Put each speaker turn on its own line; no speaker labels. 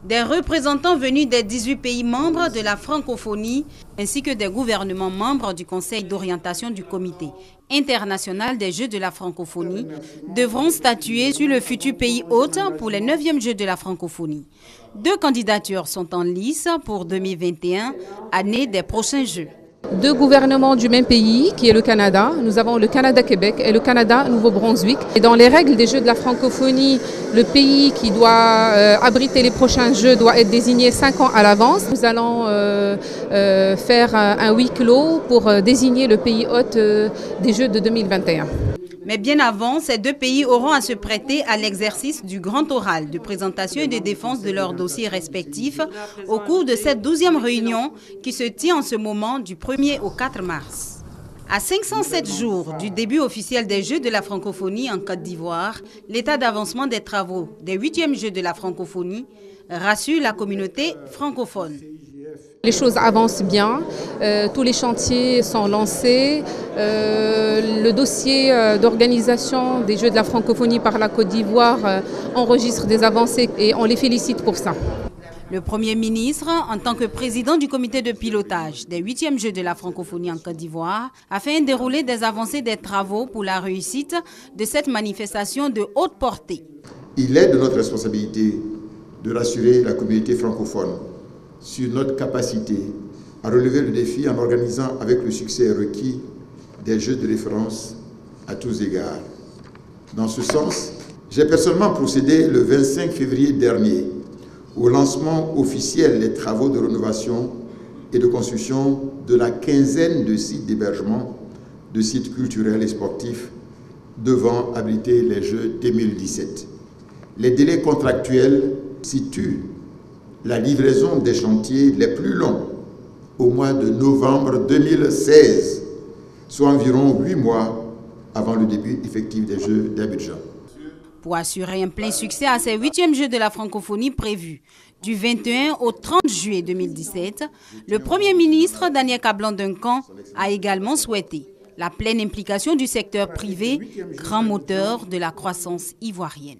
Des représentants venus des 18 pays membres de la francophonie ainsi que des gouvernements membres du Conseil d'orientation du Comité international des Jeux de la francophonie devront statuer sur le futur pays hôte pour les 9e Jeux de la francophonie. 2 candidatures sont en lice pour 2021, année des prochains Jeux.
2 gouvernements du même pays, qui est le Canada. Nous avons le Canada-Québec et le Canada-Nouveau-Brunswick. Et dans les règles des Jeux de la francophonie, le pays qui doit abriter les prochains Jeux doit être désigné 5 ans à l'avance. Nous allons faire un huis clos pour désigner le pays hôte des Jeux de 2021.
Mais bien avant, ces 2 pays auront à se prêter à l'exercice du grand oral de présentation et de défense de leurs dossiers respectifs au cours de cette 12e réunion qui se tient en ce moment du 1er au 4 mars. À 507 jours du début officiel des Jeux de la francophonie en Côte d'Ivoire, l'état d'avancement des travaux des 8e Jeux de la francophonie rassure la communauté francophone.
Les choses avancent bien, tous les chantiers sont lancés, le dossier d'organisation des Jeux de la francophonie par la Côte d'Ivoire enregistre des avancées et on les félicite pour ça.
Le Premier ministre, en tant que président du comité de pilotage des 8e Jeux de la francophonie en Côte d'Ivoire, a fait un déroulé des avancées des travaux pour la réussite de cette manifestation de haute portée.
Il est de notre responsabilité de rassurer la communauté francophone sur notre capacité à relever le défi en organisant avec le succès requis des Jeux de référence à tous égards. Dans ce sens, j'ai personnellement procédé le 25 février dernier au lancement officiel des travaux de rénovation et de construction de la quinzaine de sites d'hébergement, de sites culturels et sportifs devant abriter les Jeux 2017. Les délais contractuels situent la livraison des chantiers les plus longs au mois de novembre 2016, soit environ 8 mois avant le début effectif des Jeux d'Abidjan.
Pour assurer un plein succès à ces 8e Jeux de la francophonie prévus du 21 au 30 juillet 2017, le Premier ministre Daniel Kablan-Duncan a également souhaité la pleine implication du secteur privé, grand moteur de la croissance ivoirienne.